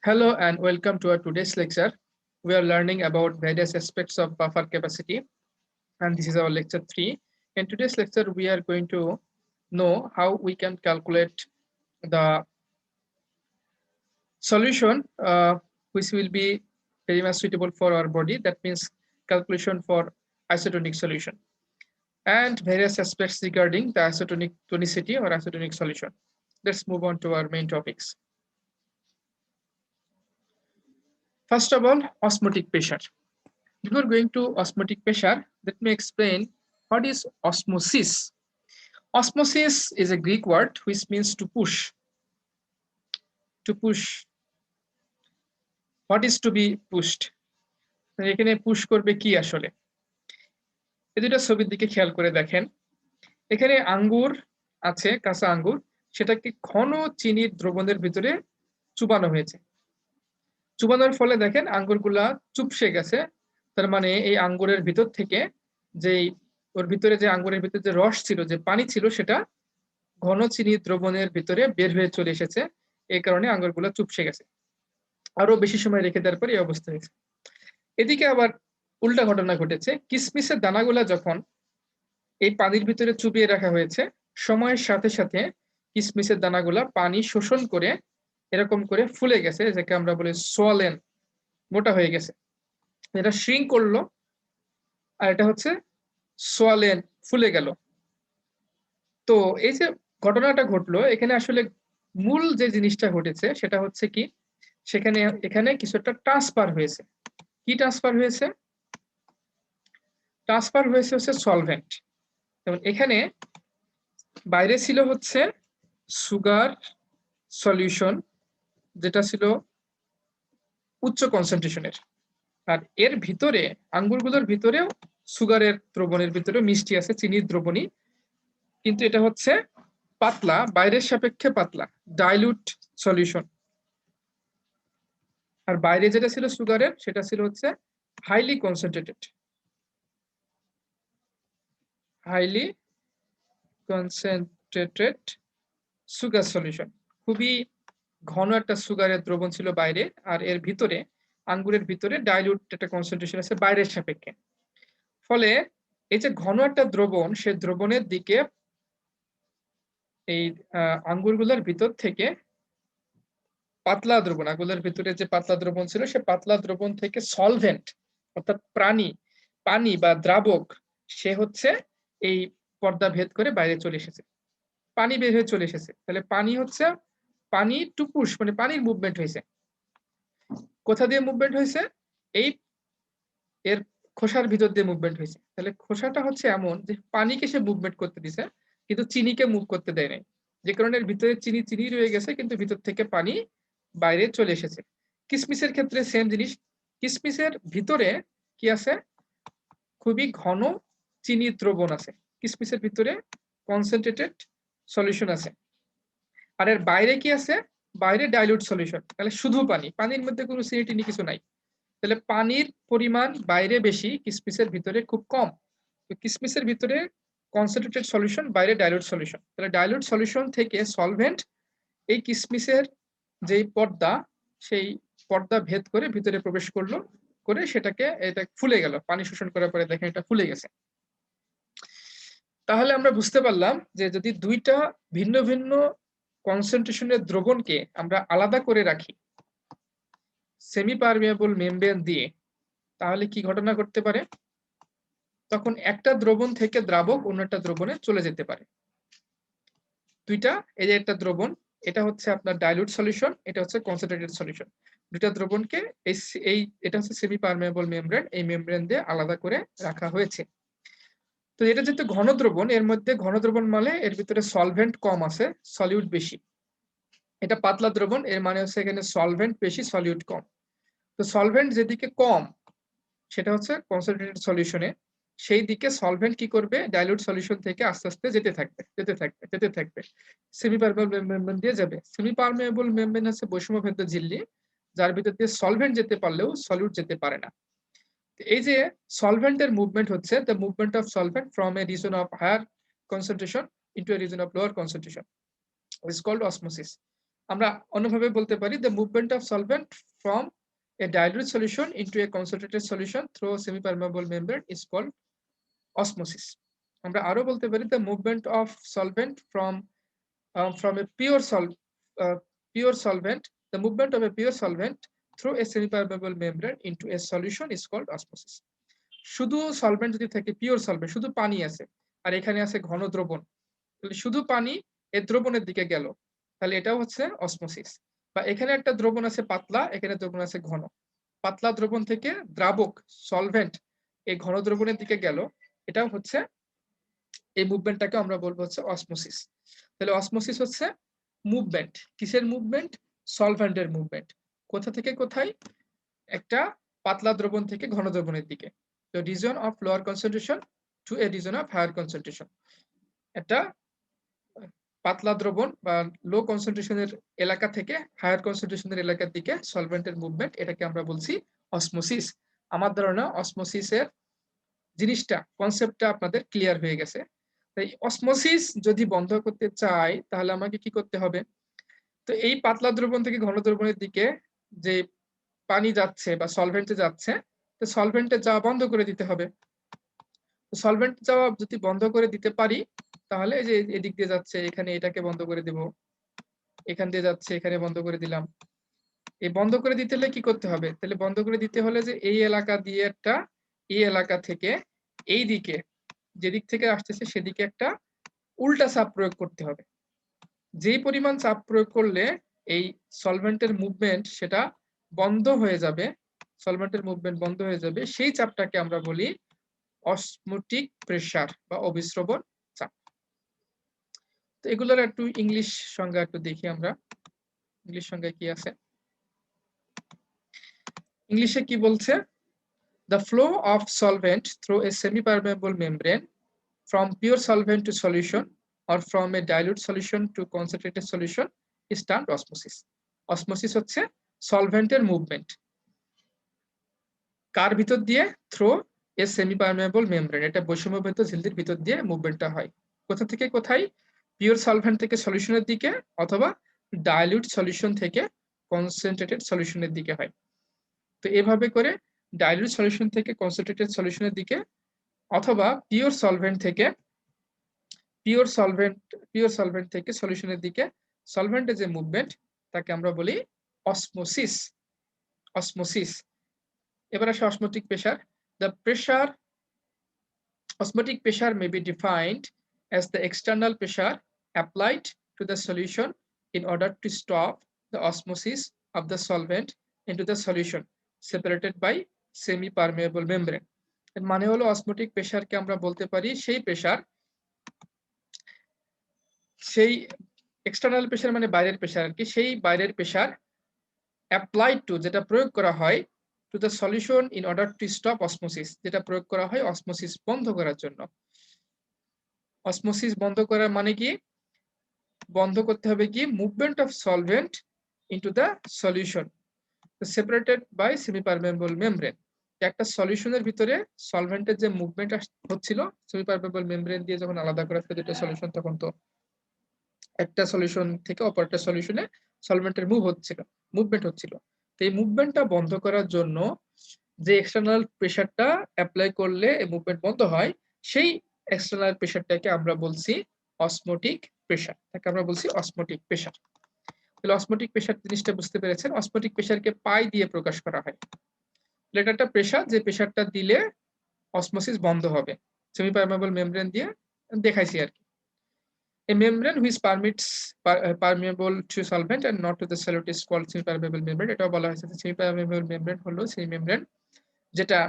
Hello and welcome to our today's lecture. We are learning about various aspects of buffer capacity, and this is our lecture 3. In today's lecture, we are going to know how we can calculate the solution which will be very much suitable for our body. That means calculation for isotonic solution and various aspects regarding the isotonic tonicity or isotonic solution. Let's move on to our main topics. First of all, osmotic pressure. Before going to osmotic pressure, let me explain what is osmosis. Osmosis is a Greek word which means to push. To push. What is to be pushed? এখানে push করবে কি আসলে? এই দুটো ছবির দিকে খেয়াল করে দেখেন। এখানে আঙ্গুর আছে, কাঁচা আঙ্গুর, সেটাকে ঘন চিনির দ্রবণের ভিতরে চুবানো হয়েছে। চুবানোর ফলে দেখেন আঙ্গুরগুলা চুপসে গেছে। তার মানে এই আঙ্গুরের ভিতর থেকে যেই ওর ভিতরে যে আঙ্গুরের ভিতরে যে রস ছিল, যে পানি ছিল, সেটা ঘন চিনি দ্রবণের ভিতরে বের হয়ে চলে এসেছে। এই কারণে আঙ্গুরগুলো চুপসে গেছে। আরো বেশি সময় রেখে দেওয়ার পর এই অবস্থা হয়েছে। এদিকে আবার উল্টা ঘটনা ঘটেছে। কিশমিশের দানাগুলা যখন এই পানির ভিতরে চুবিয়ে রাখা হয়েছে, সময়ের সাথে সাথে কিশমিশের দানাগুলা পানি শোষণ করে এরকম করে ফুলে গেছে, যাকে আমরা বলি সোয়ালেন, মোটা হয়ে গেছে। এটা শ্রিঙ্ক করলো, আর এটা হচ্ছে সোয়ালেন, ফুলে গেল। তো এই যে ঘটনাটা ঘটলো, এখানে আসলে মূল যে জিনিসটা ঘটেছে সেটা হচ্ছে কি, এখানে কিছু একটা ট্রান্সফার হয়েছে। কি ট্রান্সফার হয়েছে? ট্রান্সফার হয়েছে হচ্ছে সলভেন্ট। যেমন এখানে বাইরে ছিল হচ্ছে সুগার সলিউশন, যেটা ছিল উচ্চ কনসেন্ট্রেশনের, আর এর ভিতরে আঙ্গুরগুলোর ভিতরেও সুগারের দ্রবণের ভিতরে মিষ্টি আছে, চিনির দ্রবণী, কিন্তু এটা হচ্ছে পাতলা, বাইরের সাপেক্ষে পাতলা, ডাইলুট সলিউশন। আর বাইরে যেটা ছিল সুগারের, সেটা ছিল হচ্ছে highly concentrated, highly concentrated sugar solution. খুবই ঘন একটা সুগারের দ্রবণ ছিল বাইরে, আর এর ভিতরে আঙ্গুরের ভিতরে ডাইলুট একটা কনসেন্ট্রেশন আছে বাইরের সাপেক্ষে। ফলে এই যে ঘন একটা দ্রবণ, সে দ্রবণের দিকে এই আঙ্গুরগুলোর ভিতর থেকে পাতলা দ্রবণ, আঙ্গুরের ভিতরে যে পাতলা দ্রবণ ছিল, সে পাতলা দ্রবণ থেকে সলভেন্ট অর্থাৎ পানি বা দ্রাবক, সে হচ্ছে এই পর্দা ভেদ করে বাইরে চলে এসেছে, পানি বের হয়ে চলে এসেছে। তাহলে পানি হচ্ছে পানি টু পুশ, মানে পানির মুভমেন্ট হয়েছে। কোথা দিয়ে মুভমেন্ট হয়েছে? এই এর খোসার ভিতর দিয়ে মুভমেন্ট হয়েছে। তাহলে খোসাটা হচ্ছে এমন যে পানিকে সে মুভমেন্ট করতে দিছে, কিন্তু চিনিকে মুভ করতে দেয় নাই, যে কারণে এর ভিতরে চিনি রয়ে গেছে, কিন্তু ভিতর থেকে পানি বাইরে চলে এসেছে। কিশমিশের ক্ষেত্রে সেম জিনিস। কিশমিশের ভিতরে কি আছে? খুবই ঘন চিনির দ্রবণ আছে, কিশমিশের ভিতরে কনসেন্ট্রেটেড সলিউশন আছে। আর এর বাইরে কি আছে? বাইরে ডাইলুট সলিউশন। তাহলে শুধু পানি, পানির মধ্যে কোনো চিনি টিনি কিছু নাই। তাহলে পানির পরিমাণ বাইরে বেশি, কিশমিশের ভিতরে খুব কম। তো কিশমিশের ভিতরে কনসেন্ট্রেটেড সলিউশন, বাইরে ডাইলুট সলিউশন। তাহলে ডাইলুট সলিউশন থেকে সলভেন্ট এই কিশমিশের যেই পর্দা, সেই পর্দা ভেদ করে ভিতরে প্রবেশ করলো, করে সেটাকে এটা ফুলে গেল। পানি শোষণ করার পরে দেখেন এটা ফুলে গেছে। তাহলে আমরা বুঝতে পারলাম যে যদি দুইটা ভিন্ন ভিন্ন কনসেন্ট্রেশনের দ্রবণকে আমরা আলাদা করে রাখি সেমি পারমিয়েবল মেমব্রেন দিয়ে, তাহলে কি ঘটনা ঘটতে পারে? তখন একটা দ্রবণ থেকে দ্রাবক অন্য একটা দ্রবণে চলে যেতে পারে। দুইটা, এই যে একটা দ্রবণ, এটা হচ্ছে আপনার ডাইলুট সলিউশন, এটা হচ্ছে কনসেন্ট্রেটেড সলিউশন। দুইটা দ্রবণকে এটা হচ্ছে সেমি পারমিয়েবল মেমব্রেন, এই মেমব্রেন দিয়ে আলাদা করে রাখা হয়েছে। তো এটা যেহেতু ঘন দ্রবণ, এর মধ্যে ঘন দ্রবণ মানে এর ভিতরে সলভেন্ট কম আছে, সলিউট বেশি। এটা পাতলা দ্রবণ, এর মানে হচ্ছে এখানে সলভেন্ট বেশি, সলিউট কম। তো সলভেন্ট যেদিকে কম, সেটা হচ্ছে কনসেন্ট্রেটেড সলিউশনে, সেই দিকে সলভেন্ট কি করবে? ডাইলুট সলিউশন থেকে আস্তে আস্তে যেতে থাকবে, সেমি পারমিয়েবল মেমব্রেন দিয়ে যাবে। সেমি পারমিয়েবল মেমব্রেন হচ্ছে বৈষম্যভেদ্য ঝিল্লি, যার ভিতর দিয়ে সলভেন্ট যেতে পারলেও সলিউট যেতে পারে না। এই যে সলভেন্টের মুভমেন্ট হচ্ছে the movement of solvent from a region of higher concentration into a region of lower concentration is called osmosis. আমরা অন্যভাবে বলতে পারি the movement of solvent from a dilute solution into a concentrated solution through a semi-permeable membrane is called osmosis. আমরা আরো বলতে পারি the movement of solvent from a pure solvent, the movement of a pure solvent through a semi-permeable membrane into a solution is called osmosis. শুধু solvent যদি থাকে, pure solvent, শুধু পানি আছে আর এখানে আছে ঘন দ্রবণ, তাহলে শুধু পানি এই দ্রবণের দিকে গেল, তাহলে এটাও হচ্ছে অসমোসিস। বা এখানে একটা দ্রবণ আছে পাতলা, এখানে দ্রবণ আছে ঘন, পাতলা দ্রবণ থেকে দ্রাবক সলভেন্ট এই ঘন দ্রবণের দিকে গেল, এটাও হচ্ছে, এই মুভমেন্টটাকে আমরা বলবো হচ্ছে অসমোসিস। তাহলে অসমোসিস হচ্ছে মুভমেন্ট, কিসের মুভমেন্ট? সলভেন্টের মুভমেন্ট। কোথা থেকে কোথায়? একটা পাতলা দ্রবণ থেকে ঘন দ্রবণের দিকে, তো region of lower concentration to a region of higher concentration. একটা পাতলা দ্রবণ বা লো কনসেন্ট্রেশনের এলাকা থেকে হায়ার কনসেন্ট্রেশনের এলাকার দিকে সলভেন্টের মুভমেন্ট, এটাকে আমরা বলছি অসমোসিস। আমার ধারণা অসমোসিসের জিনিসটা, কনসেপ্টটা আপনাদের ক্লিয়ার হয়ে গেছে। তাই অসমোসিস যদি বন্ধ করতে চাই তাহলে আমাকে কি করতে হবে? তো এই পাতলা দ্রবণ থেকে ঘন দ্রবণের দিকে যে পানি যাচ্ছে বা সলভেন্টে যাচ্ছে, তো সলভেন্টে যাওয়া বন্ধ করে দিতে হবে। সলভেন্ট যাওয়া যদি বন্ধ করে দিতে পারি তাহলে যে এদিক দিয়ে যাচ্ছে, এখানে এটাকে বন্ধ করে দেব, এখান দিয়ে যাচ্ছে, এখানে বন্ধ করে দিলাম। এই বন্ধ করে দিতে হলে কি করতে হবে? তাহলে বন্ধ করে দিতে হলে যে এই এলাকা দিয়ে একটা, এই এলাকা থেকে এই দিকে, যেদিক থেকে আসতেছে সেদিকে একটা উল্টা চাপ প্রয়োগ করতে হবে। যেই পরিমাণ চাপ প্রয়োগ করলে এই সলভেন্টের মুভমেন্ট সেটা বন্ধ হয়ে যাবে, সলভেন্টের মুভমেন্ট বন্ধ হয়ে যাবে, সেই চাপটাকে আমরা বলি অসমোটিক প্রেসার বা অবিশ্রবণ চাপ। তো এগুলোর একটু ইংলিশ সংজ্ঞা একটু দেখি আমরা, ইংলিশ সংজ্ঞা কি আছে। ইংলিশে কি বলছে? The flow of solvent through a semi-permeable membrane from pure solvent to solution or from a dilute solution to concentrated solution is termed osmosis. Osmosis হচ্ছে সলভেন্টের মুভমেন্ট কার ভিতর দিয়ে? থ্রো এ সেমি-পারমেবল মেমব্রেন, এটা বৈষম্যবদ্ধ ঝিল্লির ভিতর দিয়ে মুভমেন্টটা হয়। কোথা থেকে কোথায়? পিওর সলভেন্ট থেকে সলিউশনের দিকে অথবা ডাইলিউট সলিউশন থেকে কনসেন্ট্রেটেড সলিউশনের দিকে হয়। তো এভাবে করে ডাইলিউট সলিউশন থেকে কনসেন্ট্রেটেড সলিউশনের দিকে অথবা পিওর সলভেন্ট থেকে সলিউশনের দিকে সলভেন্টের যে মুভমেন্ট তাকে আমরা বলি অসমোসিস। অসমোসিস। এবার আসে osmotic pressure. The pressure, osmotic pressure may be defined as the external pressure applied to the solution in order to stop the osmosis of the solvent into the solution separated by semi-permeable membrane. এর মানে হলো osmotic প্রেসারকে আমরা বলতে পারি সেই pressure, সেই external pressure মানে বাইরের প্রেসার আর কি, সেই বাইরের প্রেসার অ্যাপ্লাইড টু, যেটা প্রয়োগ করা হয়, to the solution in order to stop osmosis, যেটা প্রয়োগ করা হয় অসমোসিস বন্ধ করার জন্য। অসমোসিস বন্ধ করার মানে কি? বন্ধ করতে হবে কি? Movement of solvent into the solution separated by semipermeable membrane. একটা সলিউশনের ভিতরে সলভেন্টের যে মুভমেন্ট হচ্ছিল সেমি-পারমেবল মেমব্রেন দিয়ে যখন আলাদা করা হচ্ছে দুটো সলিউশন, তখন তো একটা সলিউশন থেকে অপর একটা সলিউশনে সলভেন্টের মুভমেন্ট হচ্ছিল। তো এই মুভমেন্টটা বন্ধ করার জন্য যে এক্সটার্নাল প্রেসারটা অ্যাপ্লাই করলে এই মুভমেন্ট বন্ধ হয়, সেই এক্সটার্নাল প্রেসারটাকে আমরা বলছি অসমোটিক প্রেসার, তাকে আমরা বলছি অসমোটিক প্রেসার। তাহলে অসমোটিক প্রেসার জিনিসটা বুঝতে পেরেছেন। অসমোটিক প্রেসারকে পাই দিয়ে প্রকাশ করা হয়। এটা একটা প্রেসার, যে প্রেসারটা দিলে অসমোসিস বন্ধ হবে, সেমি পারমেবল মেমব্রেন দিয়ে দেখাইছি আর কি। A membrane which permits permeable to solvent and not to the solute is called semi-permeable membrane. এটাও বলা হয়েছে যে semi-permeable membrane হলো সেই মেমব্রেন যেটা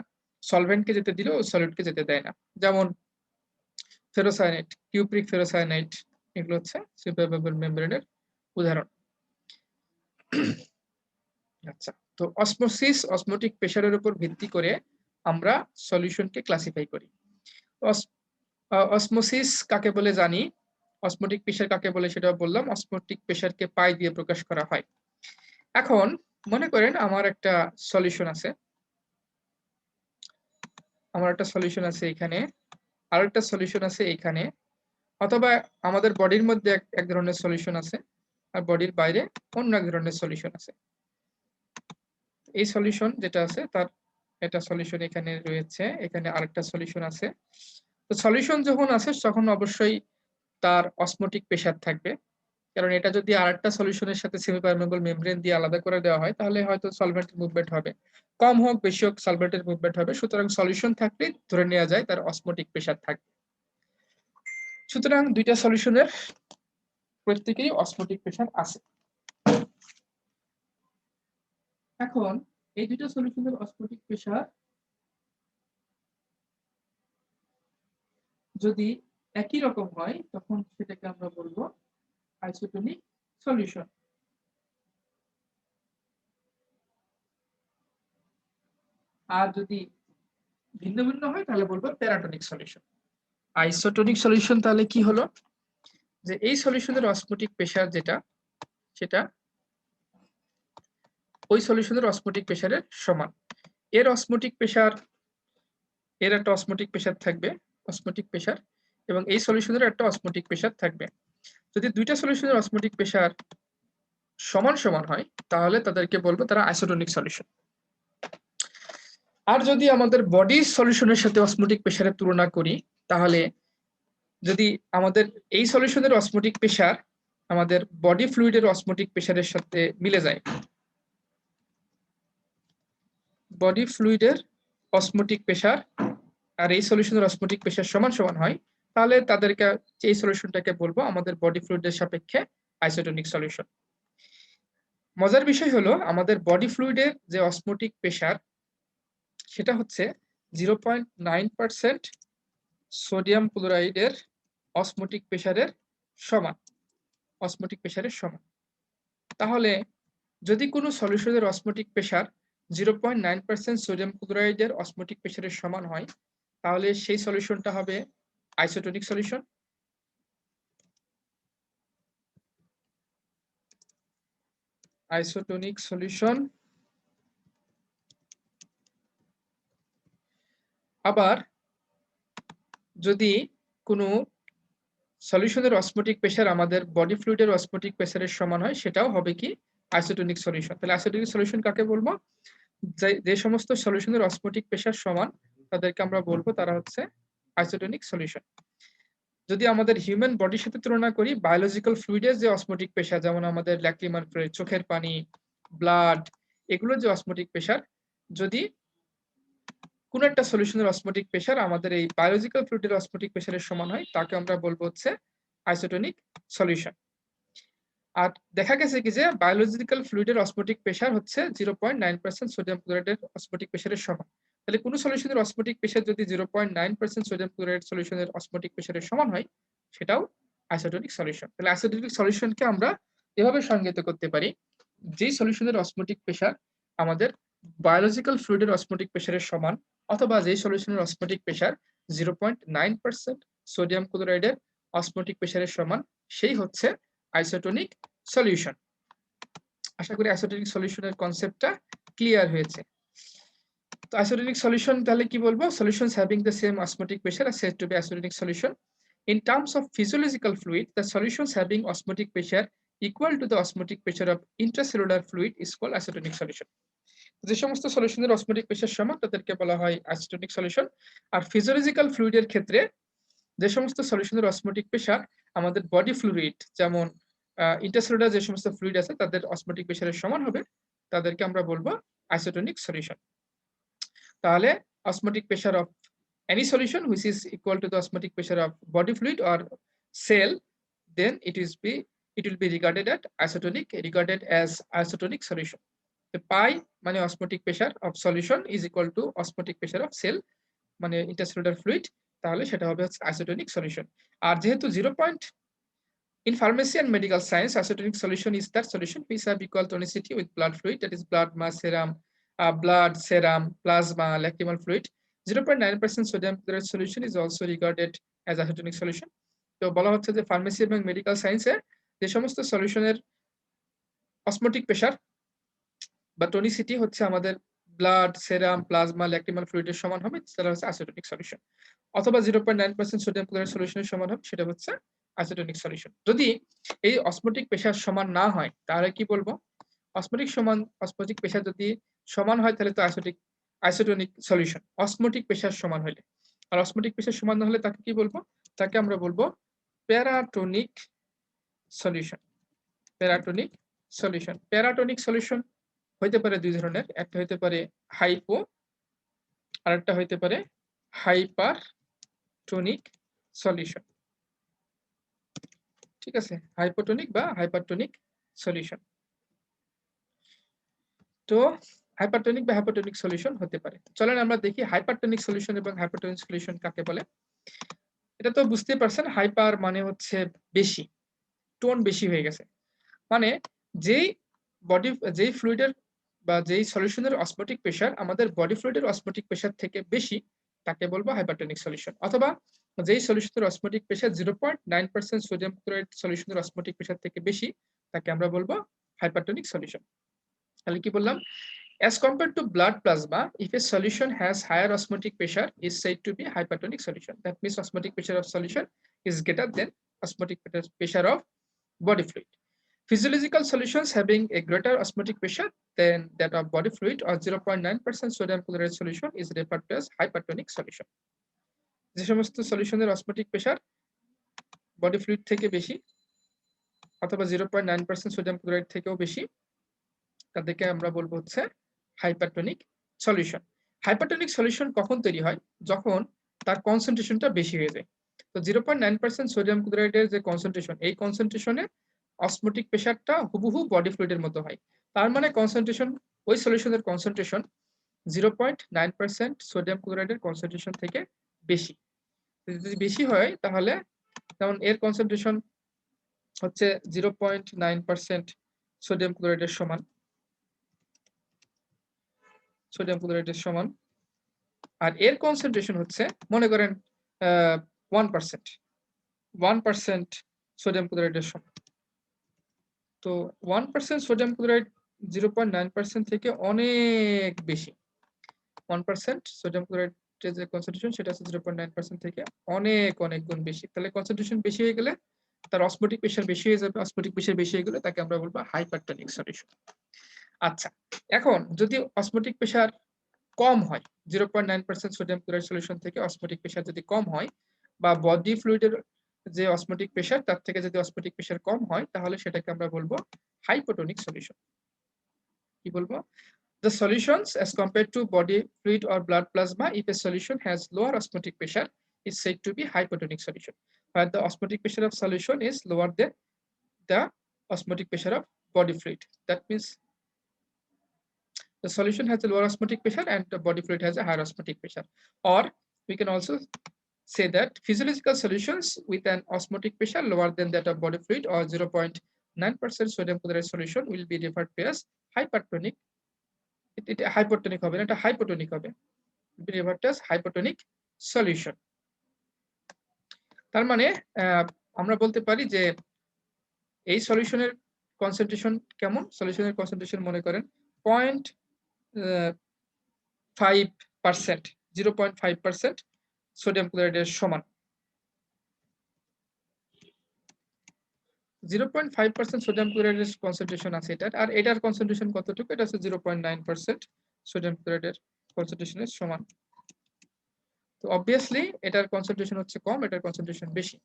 সলভেন্টকে যেতে দিলেও সলিডকে যেতে দেয় না। যেমন ফেরোসায়ানাইড, কিউপ্রিক ফেরোসায়ানাইড, এগুলো হচ্ছে semi-permeable মেমব্রেনের উদাহরণ। আচ্ছা, তো অসমোসিস, অসমোটিক প্রেসারের উপর ভিত্তি করে আমরা সলিউশনকে ক্লাসিফাই করি। অসমোসিস কাকে বলে জানি, অসমোটিক প্রেসার কাকে বলে সেটাও বললাম। অসমোটিক প্রেসারকে পাই দিয়ে প্রকাশ করা হয়। এখন মনে করেন আমার একটা সলিউশন আছে, এখানে, আর একটা সলিউশন আছে এখানে, অথবা আমাদের বডির মধ্যে এক ধরনের সলিউশন আছে, আর বডির বাইরে অন্য এক ধরনের সলিউশন আছে। এই সলিউশন যেটা আছে তার এটা সলিউশন এখানে রয়েছে, এখানে আরেকটা সলিউশন আছে। তো সলিউশন যখন আছে তখন অবশ্যই তার অসমোটিক প্রেসার থাকবে, কারণ এটা যদি আরেকটা সলিউশনের সাথে সেমি পারমেবল মেমব্রেন দিয়ে আলাদা করে দেওয়া হয় তাহলে হয়তো সলভেন্টের মুভমেন্ট হবে, কম হোক বেশি হোক সলভেন্টের মুভমেন্ট হবে। সুতরাং সলিউশন থাকলে ধরে নেওয়া যায় তার অসমোটিক প্রেসার থাকবে। সুতরাং দুইটা সলিউশনের প্রত্যেকেই অসমোটিক প্রেসার আছে। এখন এই দুইটা সলিউশনের অসমোটিক প্রেসার যদি একই রকম হয় তখন সেটাকে আমরা বলবো আইসোটোনিক সলিউশন। আর যদি ভিন্ন ভিন্ন হয় তাহলে বলবো প্যারাটোনিক সলিউশন। আইসোটোনিক সলিউশন তাহলে কি হলো, যে এই সলিউশনের অসমোটিক প্রেসার যেটা সেটা ওই সলিউশনের অসমোটিক প্রেসারের সমান। এর অসমোটিক প্রেসার, এর একটা অসমোটিক প্রেসার থাকবে, অসমোটিক প্রেসার, এবং এই সলিউশনের একটা অসমোটিক প্রেসার থাকবে। যদি দুইটা সলিউশনের অসমোটিক প্রেসার সমান সমান হয় তাহলে তাদেরকে বলবো তারা আইসোটোনিক সলিউশন। আর যদি আমাদের বডি সলিউশনের সাথে অসমোটিক প্রেসারের তুলনা করি তাহলে যদি আমাদের এই সলিউশনের অসমোটিক প্রেসার আমাদের বডি ফ্লুইডের অসমোটিক প্রেসারের সাথে মিলে যায়, বডি ফ্লুইডের অসমোটিক প্রেসার আর এই সলিউশনের অসমোটিক প্রেসার সমান সমান হয় তাহলে তাদেরকে এই সলিউশনটাকে বলবো আমাদের বডি ফ্লুইডের সাপেক্ষে আইসোটোনিক সলিউশন। মজার বিষয় হলো আমাদের বডি ফ্লুইডের যে অসমোটিক প্রেসার সেটা হচ্ছে 0.9% সোডিয়াম ক্লোরাইডের অসমোটিক প্রেসারের সমান, অসমোটিক প্রেসারের সমান। তাহলে যদি কোনো সলিউশনের অসমোটিক প্রেসার 0.9% সোডিয়াম ক্লোরাইডের অসমোটিক প্রেসারের সমান হয় তাহলে সেই সলিউশনটা হবে আইসোটোনিক সলিউশন। Isotonic solution. আবার যদি কোনো সলিউশনের অসমোটিক প্রেসার আমাদের বডি ফ্লুইডের অসমোটিক প্রেসারের সমান হয় সেটাও হবে কি আইসোটোনিক সলিউশন। তাহলে আইসোটোনিক সলিউশন কাকে বলবো, যে সমস্ত সলিউশনের অসমোটিক প্রেসার সমান তাদেরকে আমরা বলবো তারা হচ্ছে আইসোটোনিক সলিউশন। যদি আমাদের হিউম্যান বডির সাথে তুলনা করি বায়োলজিক্যাল ফ্লুইডের যে অসমোটিক প্রেসার যেমন আমাদের ল্যাক্রিমাল ফ্লুইড, চোখের পানি, ব্লাড, এগুলো যে অসমোটিক প্রেসার, যদি কোন একটা সলিউশনের অসমোটিক প্রেসার আমাদের এই বায়োলজিক্যাল ফ্লুইডের অসমোটিক প্রেসারের সমান হয় তাকে আমরা বলবো হচ্ছে আইসোটোনিক সলিউশন। আর দেখা গেছে কি যে বায়োলজিক্যাল ফ্লুইডের অসমোটিক প্রেসার হচ্ছে 0.9% সোডিয়াম ক্লোরাইডের অসমোটিক প্রেসারের সমান। তাহলে কোন সলিউশনের অসমোটিক প্রেসার যদি 0.9% সোডিয়াম ক্লোরাইড সলিউশনের অসমোটিক প্রেসারের সমান হয় সেটাও আইসোটোনিক সলিউশন। তাহলে আইসোটোনিক সলিউশনকে আমরা এভাবে সংজ্ঞায়িত করতে পারি, যেই সলিউশনের অসমোটিক প্রেসার আমাদের বায়োলজিক্যাল ফ্লুইডের অসমোটিক প্রেসারের সমান অথবা যেই সলিউশনের অসমোটিক প্রেসার 0.9% সোডিয়াম ক্লোরাইডের অসমোটিক প্রেসারের সমান সেই হচ্ছে আইসোটোনিক সলিউশন। আশা করি আইসোটোনিক সলিউশনের কনসেপ্টটা ক্লিয়ার হয়েছে। তো আইসোটোনিক সলিউশন তাহলে কি বলবো, solutions having the same osmotic pressure are said to be isotonic solution. In terms of physiological fluid, the solutions having osmotic pressure equal to the osmotic pressure of intracellular fluid is called isotonic solution. যে সমস্ত সলিউশনের osmotic pressure সমান তাদেরকে বলা হয় isotonic solution. আর physiological ফ্লুইডের ক্ষেত্রে যে সমস্ত সলিউশনের osmotic pressure আমাদের বডি ফ্লুইড যেমন ইন্টারসেলুলার যে সমস্ত ফ্লুইড আছে তাদের অসমোটিক প্রেসারের সমান হবে তাদেরকে আমরা বলবো আইসোটোনিক সলিউশন। তাহলে osmotic pressure of any solution which is equal to the osmotic pressure of body fluid or cell, then it will be regarded as isotonic solution. The pi মানে osmotic pressure of solution is equal to osmotic pressure of cell মানে intercellular fluid, তাহলে সেটা হবে isotonic solution. আর যেহেতু 0 point in pharmacy and medical science, isotonic solution is that solution which have equal tonicity with blood fluid, that is blood mass serum, blood serum, plasma, lacrimal fluid. 0.9% sodium chloride solution is also regarded as isotonic solution. তো বলা হচ্ছে যে pharmacy এবং medical সায়েন্সে যে সমস্ত সলিউশনের osmotic pressure বা টনিসিটি হচ্ছে আমাদের ব্লাড, সেরাম, প্লাজমা, ল্যাক্রিমাল ফ্লুইডের সমান হবে সেটা হচ্ছে আসিটোনিক সলিউশন, অথবা 0.9% সোডিয়াম ক্লোরাইড সলিউশনের সমান হবে সেটা হচ্ছে আইসোটোনিক সলিউশন। যদি এই অসমোটিক প্রেসার সমান না হয় তাহলে কি বলবো? অসমোটিক প্রেসার যদি সমান হয় তাহলে তো আইসোটোনিক সলিউশন। অসমোটিক প্রেসার সমান হইলে। আর অসমোটিক প্রেসার সমান না হলে তাকে কি বলবো? তাকে আমরা বলবো প্যারাটোনিক সলিউশন। প্যারাটোনিক সলিউশন। প্যারাটোনিক সলিউশন হইতে পারে ২ ধরনের। একটা হইতে পারে হাইপো, আরেকটা হইতে পারে হাইপারটোনিক সলিউশন। ঠিক আছে? হাইপোটোনিক বা হাইপারটোনিক সলিউশন। তো হাইপারটোনিক বা হাইপোটোনিক সলিউশন হতে পারে। চলেন আমরা দেখি হাইপারটোনিক সলিউশন এবং হাইপোটোনিক সলিউশন কাকে বলে। এটা তো বুঝতেই পারছেন, হাইপার মানে হচ্ছে বেশি, টোন বেশি হয়ে গেছে। মানে যেই যেই ফ্লুইডের বা যেই সলিউশনের অসমোটিক প্রেসার আমাদের বডি ফ্লুইডের অসমোটিক প্রেসার থেকে বেশি তাকে বলবো হাইপারটোনিক সলিউশন। অথবা যেই সলিউশনের অসমোটিক প্রেসার 0.9% সোডিয়াম ক্লোরাইড সলিউশনের অসমোটিক প্রেসার থেকে বেশি তাকে আমরা বলবো হাইপারটোনিক সলিউশন। তাহলে কি বললাম? As compared to blood plasma, if a solution has higher osmotic pressure, is said to be hypertonic solution. That means osmotic pressure of solution is greater than osmotic pressure of body fluid. Physiological solutions having a greater osmotic pressure than that of body fluid or 0.9% sodium chloride solution is referred to as hypertonic solution. যে সমস্ত সলিউশনের osmotic pressure body fluid থেকে বেশি অথবা 0.9% sodium chloride থেকেও বেশি তাদেরকে আমরা বলবো হচ্ছে হাইপারটোনিক সলিউশন। হাইপারটোনিক সলিউশন কখন তৈরি হয়? যখন তার কনসেন্ট্রেশনটা বেশি হয়ে যায়। তো 0.9% সোডিয়াম ক্লোরাইডের যে কনসেন্ট্রেশন, এই কনসেন্ট্রেশনে অসমোটিক প্রেসারটা হুবহু বডি ফ্লুইডের মতো হয়। তার মানে কনসেন্ট্রেশন, ওই সলিউশনের কনসেন্ট্রেশন 0.9% সোডিয়াম ক্লোরাইডের কনসেন্ট্রেশন থেকে বেশি। যদি বেশি হয় তাহলে যেমন এর কনসেন্ট্রেশন হচ্ছে 0.9% সোডিয়াম ক্লোরাইডের সমান। সোডিয়াম ক্লোরাইডের সমান। আর এর কনসেন্ট্রেশন হচ্ছে মনে করেন 1%। 1% সোডিয়াম ক্লোরাইডের সমান। তো 1% সোডিয়াম ক্লোরাইড 0.9% থেকে অনেক বেশি। 1% সোডিয়াম ক্লোরাইডের যে কনসেন্ট্রেশন সেটা হচ্ছে 0.9% থেকে অনেক অনেক গুণ বেশি। তাহলে কনসেন্ট্রেশন বেশি হয়ে গেলে তার অসমোটিক প্রেসার বেশি হয়ে যাবে। অসমোটিক প্রেসার বেশি হয়ে গেলে তাকে আমরা বলবো হাইপারটোনিক সলিউশন। আচ্ছা, এখন যদি অসমোটিক প্রেসার কম হয়, 0.9% সোডিয়াম ক্লোরাইড সলিউশন থেকে অসমোটিক প্রেসার যদি কম হয় বা বডি ফ্লুইডের যে অসমোটিক প্রেসার তার থেকে যদি অসমোটিক প্রেসার কম হয় তাহলে সেটাকে আমরা বলবো হাইপোটোনিক সলিউশন। কি বলবো? The solutions as compared to body fluid or blood plasma, if a solution has lower osmotic pressure, is said to be hypotonic solution, where the osmotic pressure of solution is lower than the osmotic pressure of body fluid. That means the solution has a lower osmotic pressure and the body fluid has a higher osmotic pressure. Or we can also say that physiological solutions with an osmotic pressure lower than that of body fluid or 0.9% sodium chloride solution will be referred to as hypertonic. এটা hypotonic হবে না, এটা hypotonic হবে। referred as hypotonic solution. তার মানে আমরা বলতে পারি যে এই সলিউশনের কনসেন্ট্রেশন কেমন? সলিউশনের কনসেন্ট্রেশন মনে করেন 0.5%, 0.5% সোডিয়াম ক্লোরাইডের সমান। 0.5% সোডিয়াম ক্লোরাইডের কনসেন্ট্রেশন আছে এটার, আর এটার কনসেন্ট্রেশন কতটুকু? এটা হচ্ছে 0.9% সোডিয়াম ক্লোরাইডের কনসেন্ট্রেশনের সমান। তো অবভিয়াসলি এটার কনসেন্ট্রেশন হচ্ছে কম, এটার কনসেন্ট্রেশন বেশি।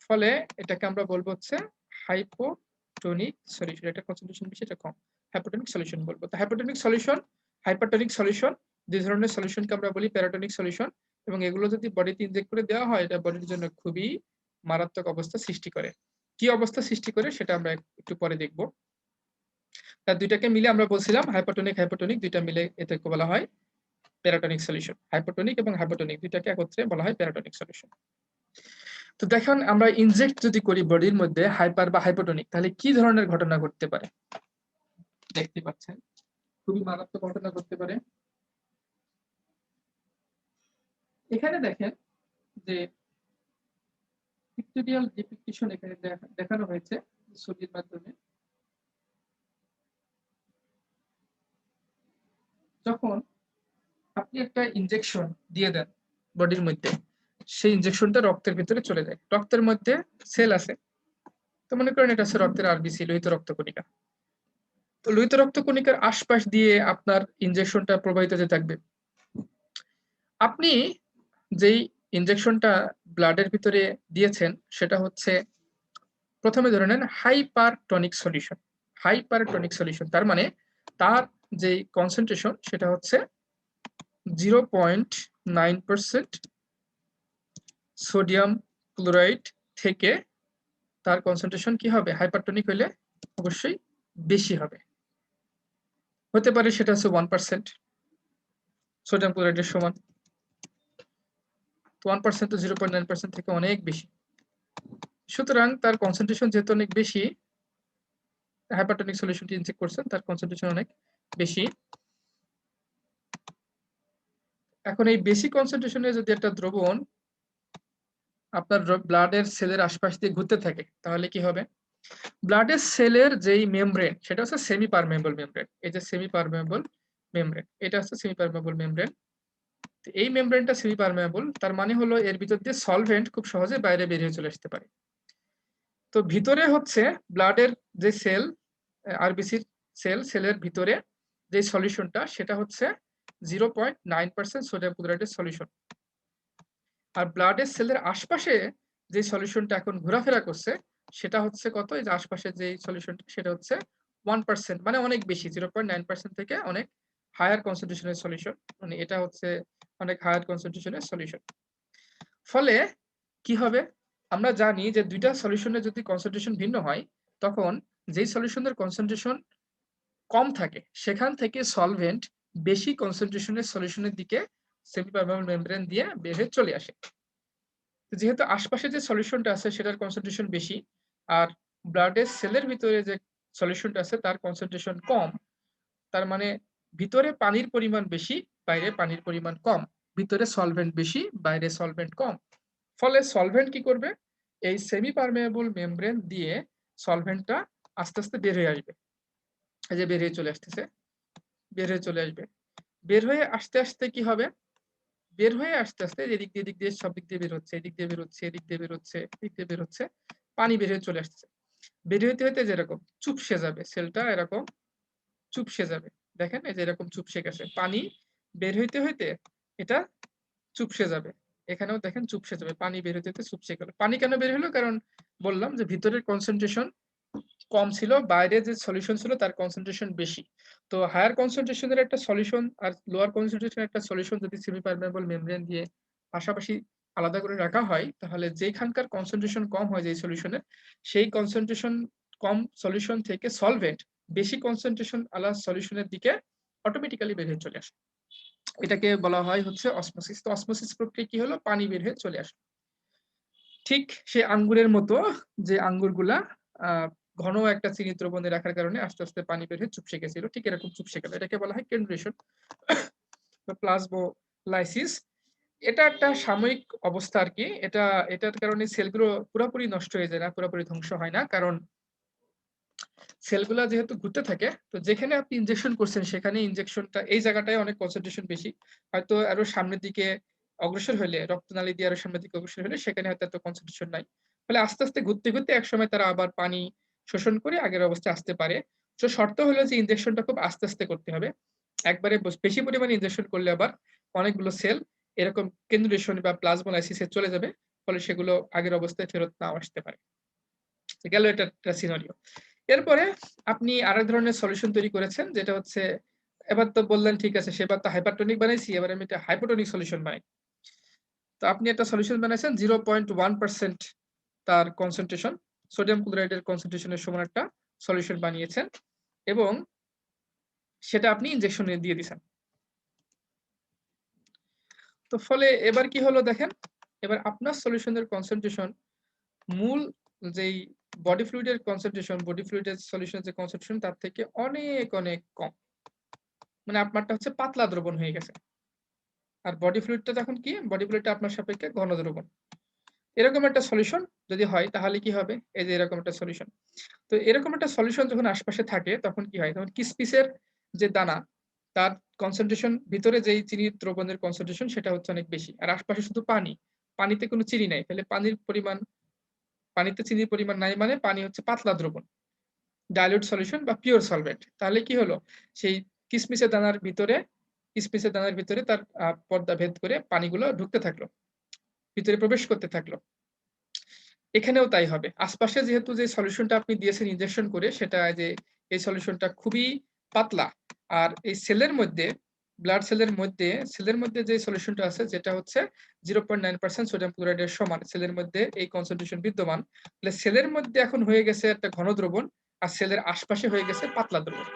ফলে এটাকে আমরা বলবো হচ্ছে হাইপোটোনিক সলিউশন। এটা কনসেন্ট্রেশন বেশি, এটা কম, হাইপোটোনিক সলিউশন বলবো। তো হাইপোটোনিক সলিউশন, হাইপারটোনিক সলিউশন, দুই ধরনের সলিউশনকে আমরা বলি প্যারাটোনিক সলিউশন। এবং এগুলো যদি বডিতে ইনজেক্ট করে দেওয়া হয় এটা বডির জন্য খুবই মারাত্মক অবস্থা সৃষ্টি করে। কি অবস্থা সৃষ্টি করে সেটা আমরা একটু পরে দেখব। তার দুইটাকে মিলে আমরা বলছিলাম হাইপোটোনিক দুইটা মিলে এটাকে বলা হয় প্যারাটোনিক সলিউশন। হাইপোটোনিক এবং হাইপোটোনিক দুইটাকে একত্রে বলা হয় প্যারাটোনিক সলিউশন। তো দেখুন আমরা ইনজেক্ট যদি করি বডির মধ্যে হাইপার বা হাইপোটোনিক তাহলে কি ধরনের ঘটনা ঘটতে পারে? দেখতে পাচ্ছেন খুবই মারাত্মক ঘটনা ঘটতে পারে। এখানে দেখেন যে পিক্টোরিয়াল ডিপিকশন এখানে দেখানো হয়েছে ছবির মাধ্যমে। যখন আপনি একটা ইনজেকশন দিয়ে দেন বডির মধ্যে, সেই ইনজেকশনটা রক্তের ভিতরে চলে যায়। রক্তের মধ্যে সেল আছে, তো মনে করেন এটা হচ্ছে রক্তের আরবিসি, লোহিত রক্তকণিকা। তো লোহিত রক্তকণিকার আশপাশ দিয়ে আপনার ইনজেকশনটা প্রবাহিত হতে থাকবে। আপনি যেই ইনজেকশনটা ব্লাডের ভিতরে দিয়েছেন সেটা হচ্ছে, প্রথমে ধরে নেন হাইপারটনিক সলিউশন। হাইপারটনিক সলিউশন তার মানে তার যে কনসেন্ট্রেশন সেটা হচ্ছে 0.9% সোডিয়াম ক্লোরাইড থেকে তার কনসেন্ট্রেশন কি হবে, হাইপারটনিক হলে অবশ্যই বেশি হবে। হতে পারে সেটা হচ্ছে 1% সোডিয়াম ক্লোরাইডের সমান। 1% তো 0.9% থেকে অনেক বেশি। সুতরাং তার কনসেন্ট্রেশন যেহেতু অনেক বেশি, হাইপারটনিক সলিউশনটি ইনজেক্ট করছেন, তার কনসেন্ট্রেশন অনেক বেশি। এখন এই বেশি কনসেন্ট্রেশনে যদি একটা দ্রবণ আপনার ব্লাডের সেলের আশপাশ দিয়ে ঘুরতে থাকে তাহলে কি হবে, ব্লাডের সেলের যেই মেমব্রেন সেটা হচ্ছে সেমি পারমেবল মেমব্রেন। এই যে সেমি পারমেবল মেমব্রেন, এটা হচ্ছে সেমি পারমেবল মেমব্রেন। এই মেমব্রেনটা সেমি পারমেবল, তার মানে হলো এর ভিতর দিয়ে সলভেন্ট খুব সহজে বাইরে বেরিয়ে চলে আসতে পারে। তো ভিতরে হচ্ছে ব্লাডের যে সেল, আরবিসির সেলের ভিতরে যে সলিউশনটা সেটা হচ্ছে 0.9% সোডিয়াম ক্লোরাইডের সলিউশন। আর ব্লাডের সেলের আশপাশে যে সলিউশনটা এখন ঘোরাফেরা করছে সেটা হচ্ছে কত, এই যে আশপাশে যে সলিউশনটা সেটা হচ্ছে 1%, মানে অনেক বেশি, 0.9% থেকে অনেক হায়ার কনসেন্ট্রেশনের সলিউশন, মানে এটা হচ্ছে অনেক হায়ার কনসেন্ট্রেশনের সলিউশন। ফলে কি হবে, আমরা জানি যে দুইটা সলিউশনের যদি কনসেন্ট্রেশন ভিন্ন হয় তখন যেই সলিউশনের কনসেন্ট্রেশন কম থাকে সেখান থেকে সলভেন্ট বেশি কনসেন্ট্রেশনের সলিউশনের দিকে সেমি পারমেবল মেমব্রেন দিয়ে বের হয়ে চলে আসে। যেহেতু আশপাশে যে সলিউশনটা আছে সেটার কনসেন্ট্রেশন বেশি, আর ব্লাডের সেলের ভিতরে যে সলিউশনটা আছে তার কনসেন্ট্রেশন কম, তার মানে ভিতরে পানির পরিমাণ বেশি, বাইরে পানির পরিমাণ কম। ভিতরে সলভেন্ট বেশি, বাইরে সলভেন্ট কম। ফলে সলভেন্ট কি করবে, এই সেমি পারমেবল মেমব্রেন দিয়ে সলভেন্টটা আস্তে আস্তে বের হয়ে আসবে। এই যে বের হয়ে চলে আসতেছে, বের হয়ে চলে আসবে। বের হয়ে আসতে আসতে কি হবে, বের হয়ে আসতে আসতে এদিক দিয়ে সব দিক দিয়ে বের হচ্ছে, এদিক দিয়ে বের হচ্ছে, এদিক দিয়ে বের হচ্ছে, এদিক দিয়ে বের হচ্ছে, পানি বের হয়ে চলে আসছে। বের হইতে হইতে যেরকম চুপসে যাবে সেলটা, এরকম চুপসে যাবে। দেখেন এই যে এরকম চুপসে গেছে, পানি বের হইতে হইতে এটা চুপসে যাবে। এখানেও দেখেন চুপসে যাবে, পানি বের হইতে হইতে চুপসে গেল। পানি কেন বের হলো, কারণ বললাম যে ভিতরের কনসেন্ট্রেশন কম ছিল, বাইরে যে সলিউশন ছিল তার কনসেন্ট্রেশন বেশি। তো হায়ার কনসেন্ট্রেশনের একটা সলিউশন আর লোয়ার কনসেন্ট্রেশনের একটা সলিউশন যদি সেমি পারমেবল মেমব্রেন দিয়ে পাশাপাশি আলাদা করে রাখা হয় তাহলে যেখানকার কনসেন্ট্রেশন কম হয় যে সলিউশনের, সেই কনসেন্ট্রেশন কম সলিউশন থেকে সলভেন্ট বেশি কনসেন্ট্রেশন আলা সলিউশনের দিকে অটোমেটিক্যালি বের হয়ে চলে আসে। এটাকে বলা হয় হচ্ছে অসমোসিস। তো অসমোসিস প্রক্রিয়া কি হলো, পানি বের হয়ে চলে আসে। ঠিক সে আঙ্গুরের মতো, যে আঙ্গুরগুলা ঘন একটা চিনি দ্রবণে রাখার কারণে আস্তে আস্তে পানি বের হয়ে চুপসে গেছিল, ঠিক এরকম চুপসে গেল। এটাকে বলা হয় কেন্ড্রেশন বা প্লাজমোলাইসিস। এটা একটা সাময়িক অবস্থা আর কি। এটার কারণে সেলগুলো পুরোপুরি নষ্ট হয়ে যায় না, পুরোপুরি ধ্বংস হয় না, কারণ সেলগুলা যেহেতু ঘুরতে থাকে, তো যেখানে আপনি ইনজেকশন করছেন সেখানে ইনজেকশনটা এই জায়গাটায় অনেক কনসেন্ট্রেশন বেশি, হয়তো আরো সামনের দিকে অগ্রসর হলে, রক্তনালী দিয়ে আরো সামনের দিকে অগ্রসর হলে সেখানে হয়তো এত কনসেন্ট্রেশন নাই। ফলে আস্তে আস্তে ঘুরতে ঘুরতে একসময় তারা আবার পানি শোষণ করে আগের অবস্থায় আসতে পারে। তো শর্ত হলো যে ইনজেকশনটা খুব আস্তে আস্তে করতে হবে। একবারে বেশি পরিমাণে ইনজেকশন করলে আবার অনেকগুলো সেল এরকম কেন্দ্রেশন বা প্লাজমোলাইসিসে চলে যাবে, ফলে সেগুলো আগের অবস্থায় ফেরত নাও আসতে পারে। গেল এটা একটা সিনারিও। এরপরে আপনি আরেক ধরনের সলিউশন তৈরি করেছেন, যেটা হচ্ছে, এবার তো বললেন ঠিক আছে সেবার তো হাইপারটনিক বানাইছি, এবার আমি একটা হাইপোটনিক সলিউশন বানাই। তো আপনি একটা সলিউশন বানাইছেন 0.1% তার কনসেন্ট্রেশন, সোডিয়াম ক্লোরাইডের কনসেন্ট্রেশনের সমান একটা সলিউশন বানিয়েছেন এবং সেটা আপনি ইনজেকশনে দিয়ে দিয়েছেন। তো ফলে এবার কি হলো দেখেন, এবার আপনার সলিউশনের কনসেন্ট্রেশন মূল যেই বডি ফ্লুইডের কনসেন্ট্রেশন, বডি ফ্লুইডের সলিউশনের যে কনসেন্ট্রেশন তার থেকে অনেক অনেক কম। মানে আপনারটা হচ্ছে পাতলা দ্রবণ হয়ে গেছে। আর বডি ফ্লুইডটা তখন কি, বডি ফ্লুইডটা আপনার সাপেক্ষে ঘন দ্রবণ। এরকম একটা সলিউশন যদি হয় তাহলে কি হবে, এই যে এরকম একটা সলিউশন। তো এরকম একটা সলিউশন যখন আশপাশে থাকে তখন কি হয়, তখন কিসমিসের যে দানা তার কনসেন্ট্রেশন, ভিতরে যেই চিনির দ্রবণের কনসেন্ট্রেশন সেটা হচ্ছে অনেক বেশি, আর আশপাশে শুধু পানি। পানিতে কোনো চিনি নাই। তাহলে পানিতে চিনির পরিমাণ নাই মানে পানি হচ্ছে পাতলা দ্রবণ। ডাইলিউট সলিউশন বা পিওর সলভেন্ট। তাহলে কি হলো? সেই কিসমিসের দানার ভিতরে তার পর্দা ভেদ করে পানিগুলো ঢুকতে থাকলো। ভিতরে প্রবেশ করতে থাকলো। এখানেও তাই হবে। আশপাশে যেহেতু যে সলিউশনটা আপনি দিয়েছেন ইনজেকশন করে সেটা যে এই সলিউশনটা খুবই পাতলা। আর এই ব্লাড সেলের মধ্যে যে সলিউশনটা আছে যেটা হচ্ছে 0.9% সোডিয়াম ক্লোরাইডের সমান। সেলের মধ্যে এই কনসেন্ট্রেশন বিদ্যমান। তাহলে সেলের মধ্যে এখন হয়ে গেছে একটা ঘন দ্রবণ আর সেলের আশপাশে হয়ে গেছে পাতলা দ্রবণ।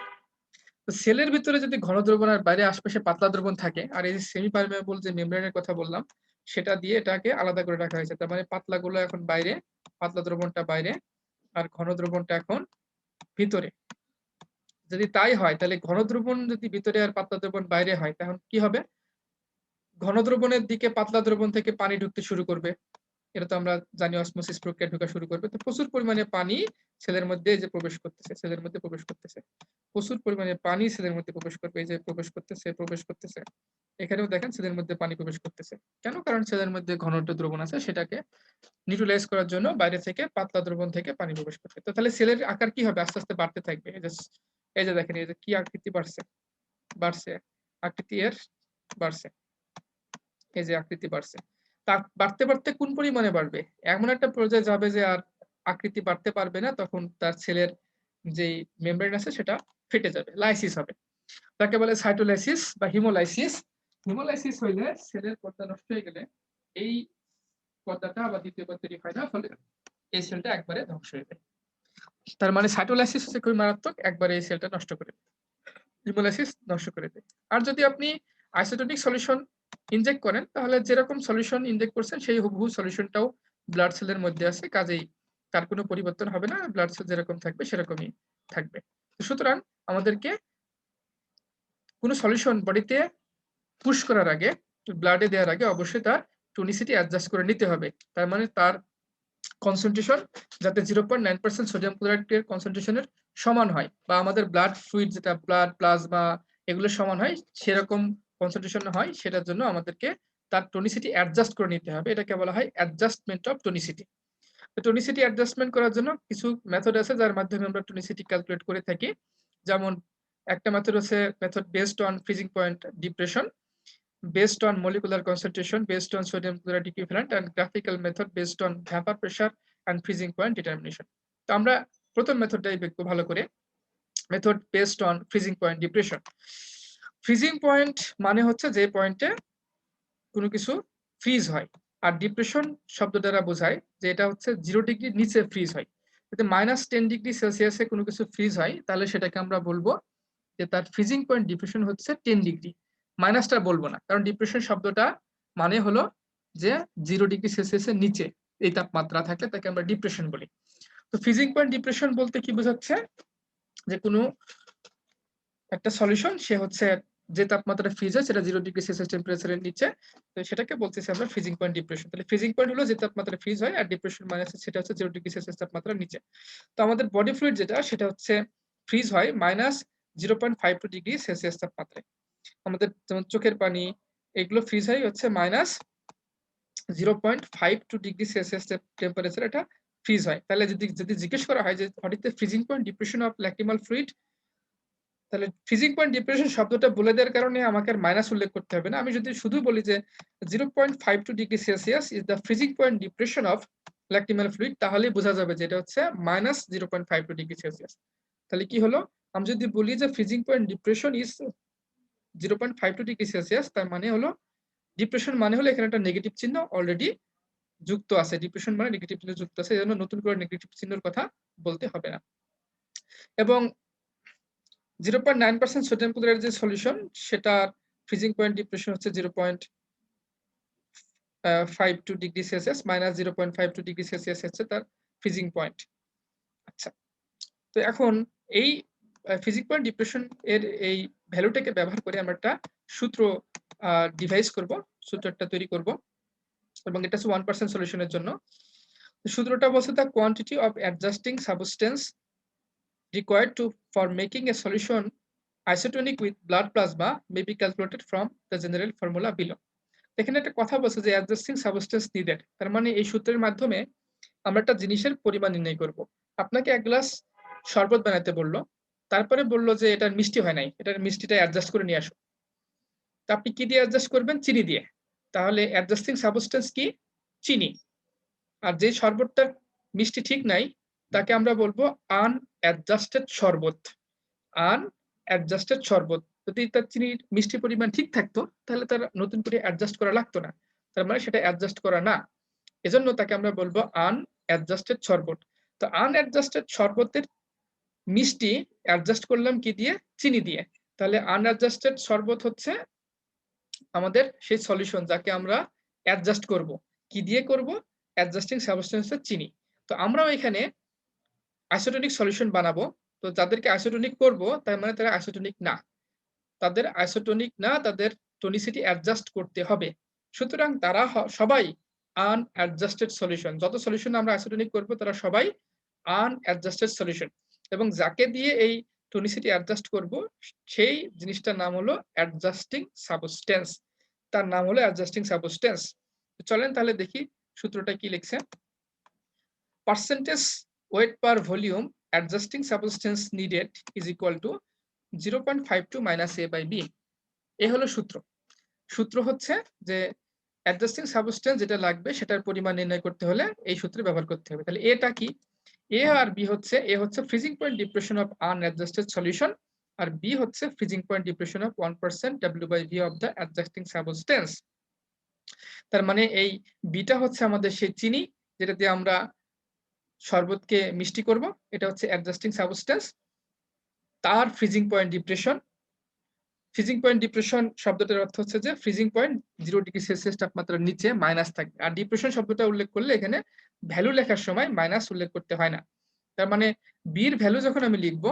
তো সেলের ভিতরে যদি ঘন দ্রবণ আর বাইরে আশপাশে পাতলা দ্রবণ থাকে আর এই যে সেমি পারমেবল যে মেমব্রেনের কথা বললাম সেটা দিয়ে এটাকে আলাদা করে রাখা হয়েছে। তার মানে পাতলাগুলো এখন বাইরে, পাতলা দ্রবণটা বাইরে আর ঘন দ্রবণটা এখন ভিতরে। যদি তাই হয় তাহলে ঘন দ্রবণ যদি ভিতরে আর পাতলা দ্রবণ বাইরে হয় তখন কি হবে? ঘন দ্রবণের দিকে পাতলা দ্রবণ থেকে পানি ঢুকতে শুরু করবে। এটা তো আমরা জানি অসমোসিস প্রক্রিয়া ঢোকা শুরু করবে। তো প্রচুর পরিমাণে পানি সেলের মধ্যে যে প্রবেশ করতেছে। প্রচুর পরিমাণে পানি সেলের মধ্যে প্রবেশ করবে। এই যে প্রবেশ করতেছে। এখানেও দেখেন সেলের মধ্যে পানি প্রবেশ করতেছে। কেন? কারণ সেলের মধ্যে ঘন একটা দ্রবণ আছে সেটাকে নিউট্রালাইজ করার জন্য বাইরে থেকে পাতলা দ্রবণ থেকে পানি প্রবেশ করবে। তো তাহলে সেলের আকার কি হবে? আস্তে, আস্তে বাড়তে থাকবে। এই যে দেখেন এই যে কি আকৃতি বাড়ছে। আকৃতি এর বাড়ছে। এই যে আকৃতি বাড়ছে। তা বাড়তে, বাড়তে কোন পরিমাণে বাড়বে? এমন একটা পর্যায়ে যাবে যে আর আকৃতি বাড়তে পারবে না। তখন তার সেলের যেই মেমব্রেন আছে সেটা ফেটে যাবে। লাইসিস হবে। তাকে বলে সাইটোলাইসিস বা হিমোলাইসিস। হিমোলাইসিস হইলে সেলের পর্দা নষ্ট হয়ে গেলে এই পর্দাটা আবার দ্বিতীয় বার তৈরি হয় না। ফলে এই সেলটা একবারে ধ্বংস হয়ে যায়। তার মানে সাইটোলাইসিস হচ্ছে খুবই মারাত্মক। একবারে এই সেলটা নষ্ট করে দেয়। হিমোলাইসিস নষ্ট করে দেয়। আর যদি আপনি আইসোটোনিক সলিউশন ইনজেক্ট করেন তাহলে যেরকম সলিউশন ইনজেক্ট করছেন সেই হুবহু সলিউশনটাও ব্লাড সেলের মধ্যে আছে। কাজেই তার কোনো পরিবর্তন হবে না। ব্লাড সেল যেরকম থাকবে সেরকমই থাকবে। সুতরাং আমাদেরকে কোনো সলিউশন বডিতে পুশ করার আগে, ব্লাডে দেওয়ার আগে অবশ্যই তার টনিসিটি অ্যাডজাস্ট করে নিতে হবে। তার মানে তার কনসেন্ট্রেশন যাতে 0.9% সোডিয়াম ক্লোরাইডের কনসেন্ট্রেশনের সমান হয় বা আমাদের ব্লাড ফ্লুইড যেটা ব্লাড প্লাজমা এগুলো সমান হয় সেরকম কনসেন্ট্রেশন হয় সেটার জন্য আমাদেরকে তার টনিসিটি অ্যাডজাস্ট করে নিতে হবে। এটাকে বলা হয় অ্যাডজাস্টমেন্ট অফ টনিসিটি। তো টনিসিটি অ্যাডজাস্টমেন্ট করার জন্য কিছু মেথড আছে যার মাধ্যমে আমরা টনিসিটি ক্যালকুলেট করে থাকি। যেমন একটা মেথড হচ্ছে method based on freezing point depression, based on molecular concentration, based on sodium chloride equivalent, and graphical method based on vapor pressure and freezing point determination. তো আমরা প্রথম মেথডটাই দেখব ভালো করে। Method based on freezing point depression. Freezing point মানে হচ্ছে যে পয়েন্টে কোনো কিছু ফ্রিজ হয়। আর ডিপ্রেশন শব্দ দ্বারা বোঝায় যে এটা হচ্ছে 0 ডিগ্রির নিচে ফ্রিজ হয়। যদি -10 ডিগ্রি সেলসিয়াসে কোনো কিছু ফ্রিজ হয় তাহলে সেটাকে আমরা বলবো যে তার ফ্রিজিং পয়েন্ট ডিপ্রেশন হচ্ছে 10 ডিগ্রি। মাইনাসটা বলবো না। কারণ ডিপ্রেশন শব্দটা মানে হলো যে 0 ডিগ্রি সেলসিয়াসের নিচে এই তাপমাত্রা থাকলে তাকে আমরা ডিপ্রেশন বলি। তো ফ্রিজিং পয়েন্ট ডিপ্রেশন বলতে কি বোঝাচ্ছে? যে কোনো একটা সলিউশন সে হচ্ছে যে তাপমাত্রা ফ্রিজ হয় সেটা 0 ডিগ্রি সেলসিয়াস টেম্পারেচারের নিচে। তো সেটাকে বলতেছি আমরা ফ্রিজিং পয়েন্ট ডিপ্রেশন। তাহলে ফ্রিজিং পয়েন্ট হলো যে তাপমাত্রা ফ্রিজ হয় আর ডিপ্রেশন মানে সেটা হচ্ছে 0 ডিগ্রি সেলসিয়াস তাপমাত্রার নিচে। তো আমাদের বডি ফ্লুইড যেটা সেটা হচ্ছে ফ্রিজ হয় -0.52 ডিগ্রি সেলসিয়াস তাপমাত্রায়। আমাদের যেমন চোখের পানি এগুলো ফ্রিজ হয় হচ্ছে -0.52 ডিগ্রি সেলসিয়াস টেম্পারেচার এটা ফ্রিজ হয়। তাহলে যদি জিজ্ঞেস করা হয় যে what is the freezing point depression of lacrimal fluid, তাহলে ফ্রিজিং পয়েন্ট ডিপ্রেশন শব্দটা বলে দেওয়ার কারণে আমাকে আর মাইনাস উল্লেখ করতে হবে না। আমি যদি শুধু বলি যে 0.52 degree Celsius is the freezing point depression of lacrimal fluid তাহলেই বোঝা যাবে যে এটা হচ্ছে -0.52 ডিগ্রি সেলসিয়াস। তাহলে কি হলো? আমি যদি বলি যে freezing point depression is 0.52 degree Celsius তার মানে হলো ডিপ্রেশন মানে হলো এখানে একটা নেগেটিভ চিহ্ন অলরেডি যুক্ত আছে। ডিপ্রেশন মানে নেগেটিভ চিহ্ন যুক্ত আছে। এজন্য নতুন করে নেগেটিভ চিহ্নের কথা বলতে হবে না। এবং 0.9% সোডিয়াম ক্লোরাইডের যে সলিউশন সেটার ফ্রিজিং পয়েন্ট ডিপ্রেশন হচ্ছে 0.52 ডিগ্রি সেলসিয়াস -0.52 ডিগ্রি সেলসিয়াস হচ্ছে তার ফ্রিজিং পয়েন্ট। আচ্ছা, তো এখন এই ফ্রিজিং পয়েন্ট ডিপ্রেশন এর এই ভ্যালুটাকে ব্যবহার করে আমরা একটা সূত্র ডিভাইস করব, সূত্রটা তৈরি করব এবং এটা হচ্ছে 1% সলিউশনের জন্য। সূত্রটা বলছে the quantity of adjusting substance required for making a solution isotonic with blood plasma may be calculated from the general formula below. এখানে একটা কথা বলছে যে অ্যাডজাস্টিং সাবস্টেন্স নিডেড, তার মানে এই সূত্রের মাধ্যমে আমরা একটা জিনিসের পরিমাণ নির্ণয় করব। আপনাকে 1 গ্লাস শরবত বানাতে বলল, তারপরে বলল যে এটার মিষ্টি হয় নাই, এটার মিষ্টিটা অ্যাডজাস্ট করে নিয়ে আসো। তো আপনি কি দিয়ে অ্যাডজাস্ট করবেন? চিনি দিয়ে। তাহলে অ্যাডজাস্টিং সাবস্টেন্স কি? চিনি। আর যে শরবতটার মিষ্টি ঠিক নাই তাকে আমরা বলবো আনঅ্যাডজাস্টেড শরবত। আনঅ্যাডজাস্টেড শরবত। যদি তার চিনির মিষ্টির পরিমাণ ঠিক থাকতো তাহলে তার নতুন করে অ্যাডজাস্ট করা লাগতো না। তার মানে সেটা অ্যাডজাস্ট করা না। এজন্য তাকে আমরা বলবো আনঅ্যাডজাস্টেড শরবত। তো আনঅ্যাডজাস্টেড শরবতের মিষ্টি অ্যাডজাস্ট করলাম কি দিয়ে? চিনি দিয়ে। তাহলে আনঅ্যাডজাস্টেড শরবত হচ্ছে আমাদের সেই সলিউশন যাকে আমরা অ্যাডজাস্ট করব। কি দিয়ে করব? অ্যাডজাস্টিং সাবস্টেন্স এর চিনি। তো আমরাও এখানে আইসোটোনিক সলিউশন বানাবো। তো যাদেরকে আইসোটোনিক করব তার মানে তারা আইসোটোনিক না। তাদের আইসোটোনিক না, তাদের টনিসিটি অ্যাডজাস্ট করতে হবে। সুতরাং তারা সবাই আনঅ্যাডজাস্টেড সলিউশন। যত সলিউশন আমরা আইসোটোনিক করব তারা সবাই আনঅ্যাডজাস্টেড সলিউশন। এবং যাকে দিয়ে এই টনিসিটি অ্যাডজাস্ট করব সেই জিনিসটার নাম হলো অ্যাডজাস্টিং সাবস্টেন্স। তার নাম হলো অ্যাডজাস্টিং সাবস্টেন্স। চলেন তাহলে দেখি সূত্রটা কি লিখছে। Percentage weight per volume adjusting substance needed is equal to 0.52 minus a by b। এ হলো সূত্র। সূত্র হচ্ছে যে অ্যাডজাস্টিং সাবস্টেন্স যেটা লাগবে সেটার পরিমাণ নির্ণয় করতে হলে এই সূত্র ব্যবহার করতে হবে। তাহলে এটা কি? এ আর বি হচ্ছে, এ হচ্ছে freezing point depression of unadjusted solution, আর বি হচ্ছে freezing point depression of 1% W/V of the adjusting substance. তার মানে এই বিটা হচ্ছে আমাদের সেই চিনি যেটা দিয়ে আমরা শরবতকে মিষ্টি করব, এটা হচ্ছে অ্যাডজাস্টিং সাবস্টেন্স। তার freezing point depression, freezing point depression শব্দটার অর্থ হচ্ছে যে ফ্রিজিং পয়েন্ট 0 ডিগ্রি সেলসিয়াস তাপমাত্রার নিচে মাইনাস থাকবে। আর ডিপ্রেশন শব্দটা উল্লেখ করলে এখানে ভ্যালু লেখার সময় মাইনাস উল্লেখ করতে হয় না। তার মানে বির ভ্যালু যখন আমি লিখবো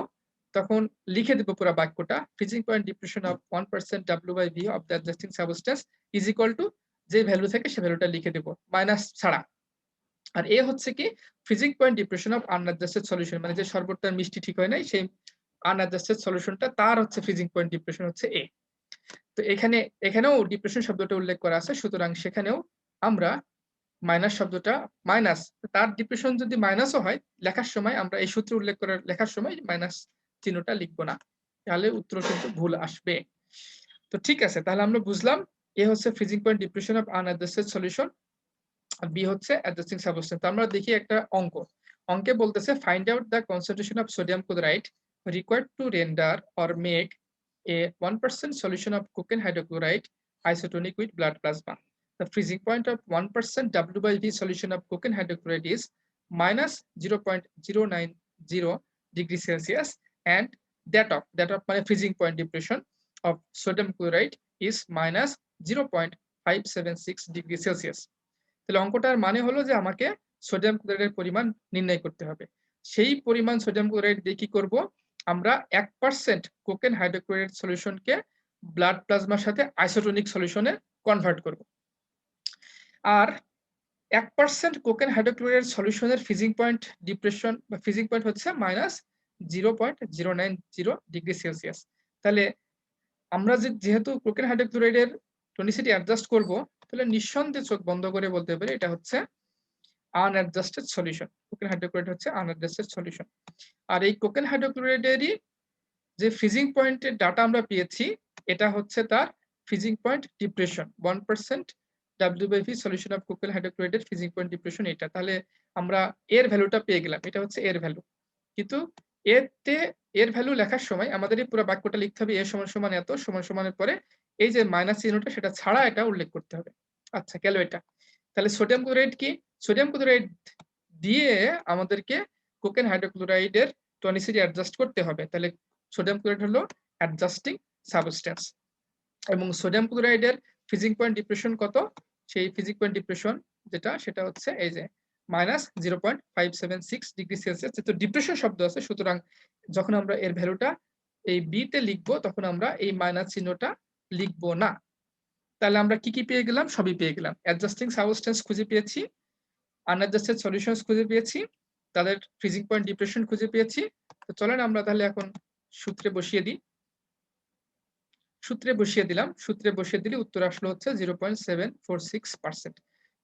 তখন লিখে দেব পুরো বাক্যটা, freezing point depression of 1% W/V of the adjusting substance is equal two যে ভ্যালু থাকে সে ভ্যালুটা লিখে দেব মাইনাস ছাড়া। আর এ হচ্ছে কি? Freezing point depression of unadjusted solution, মানে যে শরবতটার মিষ্টি ঠিক হয় নাই সেই আনঅ্যাডজাস্টেড সলিউশনটা, তার হচ্ছে ফ্রিজিং পয়েন্ট ডিপ্রেশন হচ্ছে এ। তো এখানেও ডিপ্রেশন শব্দটা উল্লেখ করা আছে, সুতরাং সেখানেও আমরা মাইনাস শব্দটা মাইনাস, তার ডিপ্রেশন যদি মাইনাসও হয় লেখার সময় আমরা এই সূত্র উল্লেখ করে লেখার সময় মাইনাস চিহ্নটা লিখবো না, তাহলে উত্তর কিন্তু ভুল আসবে। তো ঠিক আছে, তাহলে আমরা বুঝলাম এ হচ্ছে freezing point depression of unadjusted solution, আর বি হচ্ছে অ্যাডজাস্টিং সাবস্টেন্স। তো আমরা দেখি একটা অঙ্ক। অঙ্কে বলতেছে find out the concentration of sodium chloride required to render or make a 1% solution of cocaine hydrochloride isotonic with blood plasma. The freezing point of 1% W/V solution of cocaine hydrochloride is minus 0.090 degree Celsius, and that of my freezing point depression of sodium chloride is minus 0.576 degree Celsius. তাহলে অঙ্কটার মানে হলো যে আমাকে sodium ক্লোরাইডের পরিমাণ নির্ণয় করতে হবে। সেই পরিমাণ সোডিয়াম ক্লোরাইড দিয়ে কি করব? আমরা 1% কোকেন হাইড্রোক্লোরাইড সলিউশনকে ব্লাড প্লাজমার সাথে আইসোটোনিক সলিউশনে কনভার্ট করব। আর 1% কোকেন হাইড্রোক্লোরাইড সলিউশনের ফ্রিজিং পয়েন্ট ডিপ্রেশন বা ফ্রিজিং পয়েন্ট হচ্ছে মাইনাস 0.090 ডিগ্রি সেলসিয়াস। তাহলে আমরা যেহেতু কোকেন হাইড্রোক্লোরাইডের টনিসিটি অ্যাডজাস্ট করব, তাহলে নিঃসন্দেহে চোখ বন্ধ করে বলতে পারি এটা হচ্ছে আনঅ্যাডজাস্টেড সলিউশন। কোকেন হাইড্রোক্লোরাইড হচ্ছে আনঅ্যাডজাস্টেড সলিউশন। আর এই কোকেন হাইড্রোক্লোরাইডেরই যে ফ্রিজিং পয়েন্টের ডাটা আমরা পেয়েছি এটা হচ্ছে তার freezing point depression 1% W/V solution of cocaine হাইড্রোক্লোরাইডের ফ্রিজিং পয়েন্ট ডিপ্রেশন এটা। তাহলে আমরা এর ভ্যালুটা পেয়ে গেলাম, এটা হচ্ছে এর ভ্যালু। কিন্তু এর ভ্যালু লেখার সময় আমাদের এই পুরো বাক্যটা লিখতে হবে এ সমান সমান এত সমান সমানের পরে এই যে মাইনাস চিহ্নটা সেটা ছাড়া এটা উল্লেখ করতে হবে। আচ্ছা, গেল এটা। তাহলে সোডিয়াম ক্লোরাইড কি? সোডিয়াম ক্লোরাইড দিয়ে আমাদেরকে কোকেন হাইড্রোক্লোরাইডের টনিসিটি অ্যাডজাস্ট করতে হবে। তাহলে সোডিয়াম ক্লোরাইড হলো অ্যাডজাস্টিং সাবস্টেন্স, এবং সোডিয়াম ক্লোরাইডের ফ্রিজিং পয়েন্ট ডিপ্রেশন কত? সেই ফ্রিজিং পয়েন্ট ডিপ্রেশন যেটা সেটা হচ্ছে এই যে মাইনাস 0.576 ডিগ্রি সেলসিয়াস। যেহেতু ডিপ্রেশন শব্দ আছে সুতরাং যখন আমরা এর ভ্যালুটা এই বি তে লিখবো তখন আমরা এই মাইনাস চিহ্নটা লিখবো না। তাহলে আমরা কি কি পেয়ে গেলাম? সবই পেয়ে গেলাম। অ্যাডজাস্টিং সাবস্টেন্স খুঁজে পেয়েছি, আনঅ্যাডজাস্টেড সলিউশনস খুঁজে পেয়েছি, তাদের ফ্রিজিং পয়েন্ট ডিপ্রেশন খুঁজে পেয়েছি। তো চলেন আমরা তাহলে এখন সূত্রে বসিয়ে দিই। সূত্রে বসিয়ে দিলাম, সূত্রে বসিয়ে দিলে উত্তর আসলো হচ্ছে 0.746%।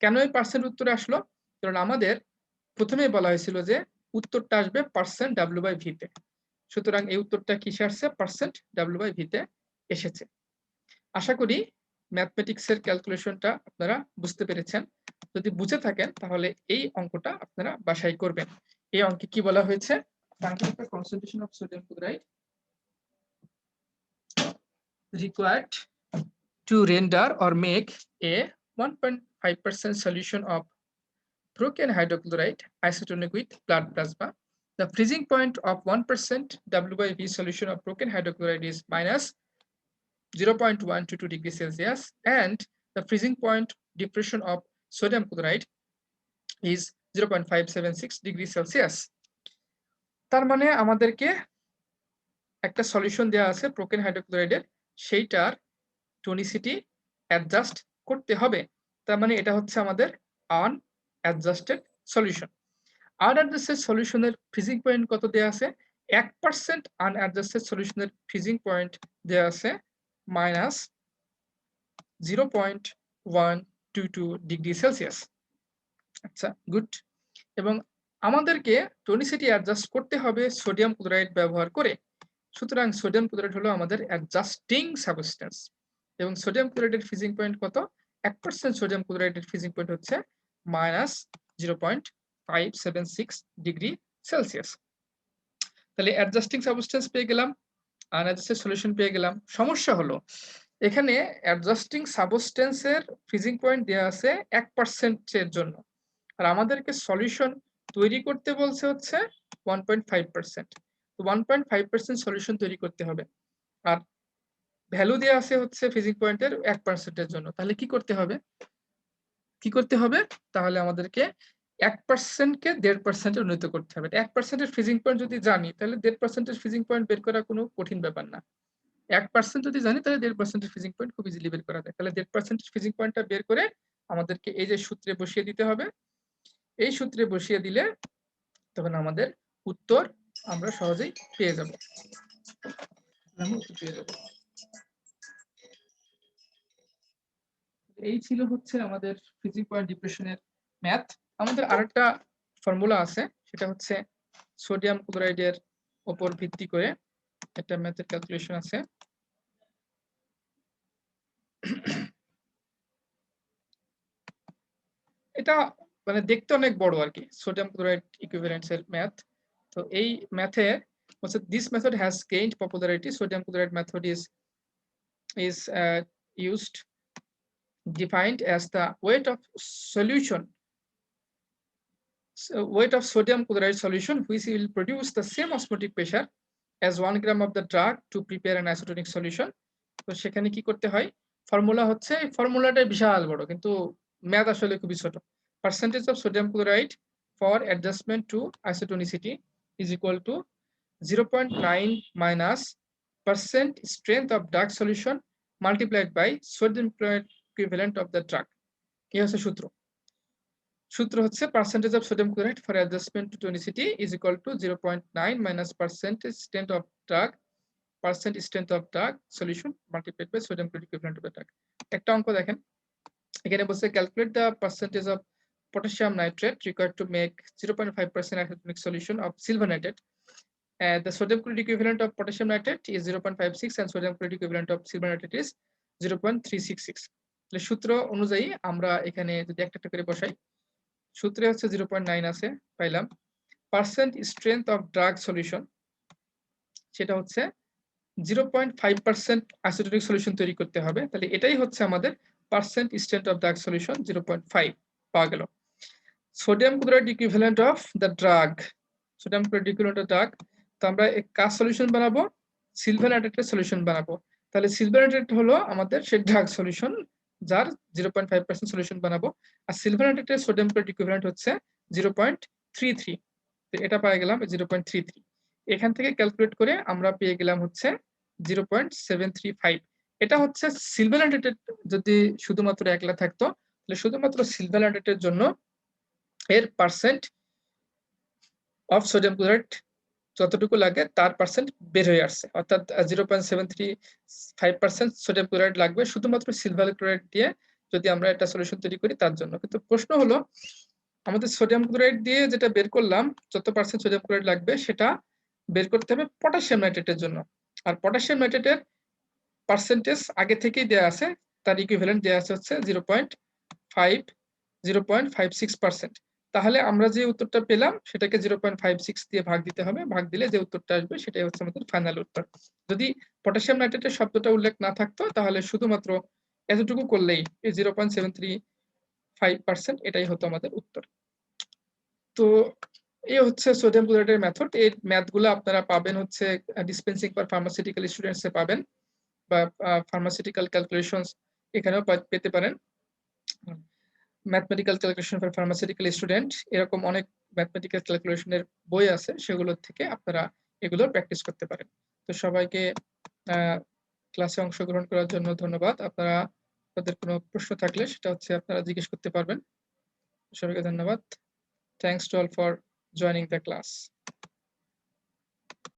কেন এই পার্সেন্ট উত্তরে আসলো? কারণ আমাদের প্রথমেই বলা হয়েছিল যে উত্তরটা আসবে পার্সেন্ট W/V তে। সুতরাং এই উত্তরটা কিসে আসছে? পার্সেন্ট W/V তে এসেছে। আশা করি ম্যাথমেটিক্সের ক্যালকুলেশনটা আপনারা বুঝতে পেরেছেন। যদি বুঝে থাকেন তাহলে এই অঙ্কটা আপনারা বাসায় করবেন। এই অঙ্কে কি বলা হয়েছে? Concentration of sodium chloride required to render or make a 1.5% solution of broken hydrochloride isotonic with blood plasma. The freezing point of 1% W/V solution of broken hydrochloride is minus 0.122 degrees Celsius, and the freezing point depression of sodium chloride is 0.576 degrees Celsius. তার মানে আমাদেরকে একটা solution দেওয়া আছে broken হাইড্রোক্লোরাইডের, সেইটার টনিসিটি adjust করতে হবে। তার মানে এটা হচ্ছে আমাদের আনঅ্যাডজাস্টেড সলিউশন। আনঅ্যাডজাস্টেড সলিউশনের ফ্রিজিং পয়েন্ট কত দেওয়া আছে? 1% আনঅ্যাডজাস্টেড সলিউশনের ফ্রিজিং পয়েন্ট দেওয়া আছে মাইনাস 0.122 ডিগ্রি সেলসিয়াস। আচ্ছা, গুড। এবং আমাদেরকে টনিসিটি অ্যাডজাস্ট করতে হবে সোডিয়াম ক্লোরাইড ব্যবহার করে। সুতরাং সোডিয়াম ক্লোরাইড হলো আমাদের অ্যাডজাস্টিং সাবস্টেন্স, এবং সোডিয়াম ক্লোরাইডের ফ্রিজিং পয়েন্ট কত? 1% সোডিয়াম ক্লোরাইডের ফ্রিজিং পয়েন্ট হচ্ছে মাইনাস 0.576 ডিগ্রি সেলসিয়াস। তাহলে অ্যাডজাস্টিং সাবস্টেন্স পেয়ে গেলাম, আনঅ্যাডজাস্টেড সলিউশন পেয়ে গেলাম। সমস্যা হলো এখানে অ্যাডজাস্টিং সাবস্টেন্সের ফ্রিজিং পয়েন্ট দেওয়া আছে 1% এর জন্য, আর আমাদেরকে সলিউশন তৈরি করতে বলছে হচ্ছে 1.5%। তো 1.5% সলিউশন তৈরি করতে হবে, আর ভ্যালু দেওয়া আছে হচ্ছে ফ্রিজিং পয়েন্টের 1% এর জন্য। তাহলে কি করতে হবে? তাহলে আমাদেরকে 1% কে 1.5% এ উন্নীত করতে হবে। 1% এর ফ্রিজিং পয়েন্ট যদি জানি তাহলে 1.5% এর ফ্রিজিং পয়েন্ট বের করা কোনো কঠিন ব্যাপার না। 1% যদি জানি তাহলে 1.5% এর ফ্রিজিং পয়েন্ট খুব ইজিলি বের করা যায়। তাহলে 1.5% এর ফ্রিজিং পয়েন্টটা বের করে আমাদেরকে এই যে সূত্রে বসিয়ে দিতে হবে। এই সূত্রে বসিয়ে দিলে তখন আমাদের উত্তর আমরা সহজেই পেয়ে যাব। এই ছিল হচ্ছে আমাদের ফ্রিজিং পয়েন্ট ডিপ্রেশনের ম্যাথ। আমাদের আরেকটা ফর্মুলা আছে, সেটা হচ্ছে সোডিয়াম ক্লোরাইডের উপর ভিত্তি করে একটা ম্যাথের ক্যালকুলেশন আছে। এটা মানে দেখতে অনেক বড় আর কি, সোডিয়াম ক্লোরাইড ইকুইভ্যালেন্টস এর ম্যাথ। তো এই ম্যাথে হচ্ছে this method has gained popularity. Sodium chloride method is used defined as the weight of sodium chloride solution which will produce the same osmotic pressure as 1 gram of the drug to prepare an isotonic solution. তো সেখানে কি করতে হয়? Formula হচ্ছে, এই ফর্মুলাটা বিশাল বড় কিন্তু ম্যাথ আসলে খুবই ছোট। Percentage of sodium chloride for adjustment to isotonicity is equal to 0.9 minus percent strength of drug solution multiplied by sodium chloride equivalent of the drug. এই হচ্ছে সূত্র হচ্ছে percentage of sodium chloride for adjustment to tonicity is equal to 0.9 minus percentage strength of drug solution multiplied by sodium chloride equivalent of the drug. একটা অঙ্ক দেখেন, এখানে বলছে calculate the percentage of potassium nitrate required to make 0.5% isotonic solution of silver nitrate. The sodium chloride equivalent of potassium nitrate is 0.56 and sodium chloride equivalent of silver nitrate is 0.366. তাহলে সূত্র অনুযায়ী আমরা এখানে যদি একটা একটা করে বসাই, সূত্রে হচ্ছে 0.9 আছে পাইলাম। Percent strength of drug solution সেটা হচ্ছে 0.5% আইসোটোনিক সলিউশন তৈরি করতে হবে। তাহলে এটাই হচ্ছে আমাদের percent strength of drug solution 0.5 পাওয়া গেল। Sodium chloride equivalent of the drug, sodium chloride equivalent of drug, তো আমরা কার সলিউশন বানাবো? সিলভার নাইট্রেটের সলিউশন বানাবো। তাহলে সিলভার নাইট্রেট হলো আমাদের সেই ড্রাগ সলিউশন যার 0.5% সলিউশন বানাবো, আর সিলভার নাইট্রেটের সোডিয়াম ক্লোরাইড ইকুইভ্যালেন্ট হচ্ছে 0.33। তো এটা পেয়ে গেলাম 0.33। এখান থেকে ক্যালকুলেট করে আমরা পেয়ে গেলাম হচ্ছে 0.735। এটা হচ্ছে সিলভার নাইট্রেটের, যদি শুধুমাত্র একলা থাকতো তাহলে শুধুমাত্র সিলভার নাইট্রেটের জন্য এর পার্সেন্ট অফ সোডিয়াম ক্লোরাইড যতটুকু লাগে তার পার্সেন্ট বের হয়ে আসছে, অর্থাৎ 0.735% সোডিয়াম ক্লোরাইড লাগবে শুধুমাত্র সিলভার ক্লোরাইড দিয়ে যদি আমরা একটা সলিউশন তৈরি করি তার জন্য। কিন্তু প্রশ্ন হলো আমাদের সোডিয়াম ক্লোরাইড দিয়ে যেটা বের করলাম যত পার্সেন্ট সোডিয়াম ক্লোরাইড লাগবে সেটা বের করতে হবে পটাশিয়াম নাইট্রেটের জন্য। আর পটাশিয়াম নাইট্রেটের পার্সেন্টেজ আগে থেকেই দেয়া আছে, তার ইকুইভ্যালেন্ট দেয়া আছে হচ্ছে 0.56%। তাহলে আমরা যে উত্তরটা পেলাম সেটাকে 0.56 দিয়ে ভাগ দিতে হবে, ভাগ দিলে যে উত্তরটা আসবে সেটাই হচ্ছে আমাদের ফাইনাল উত্তর। যদি পটাশিয়াম নাইট্রেটের শব্দটা উল্লেখ না থাকতো তাহলে শুধুমাত্র এতটুকু করলেই এই 0.735% এটাই হতো আমাদের উত্তর। তো এই হচ্ছে সোডিয়াম ক্লোরাইডের মেথড। এই ম্যাথগুলো আপনারা পাবেন হচ্ছে ডিসপেন্সিং ফর ফার্মাসিউটিক্যাল স্টুডেন্টস এ পাবেন, বা ফার্মাসিউটিক্যাল ক্যালকুলেশনস এখানেও পেতে পারেন। Mathematical calculation for pharmaceutical student, এরকম অনেক ম্যাথমেটিক্যাল ক্যালকুলেশনের বই আছে, সেগুলোর থেকে আপনারা এগুলো প্র্যাকটিস করতে পারেন। তো সবাইকে ক্লাসে অংশগ্রহণ করার জন্য ধন্যবাদ। আপনাদের কোনো প্রশ্ন থাকলে সেটা হচ্ছে আপনারা জিজ্ঞেস করতে পারবেন। সবাইকে ধন্যবাদ। Thanks to all for joining the class.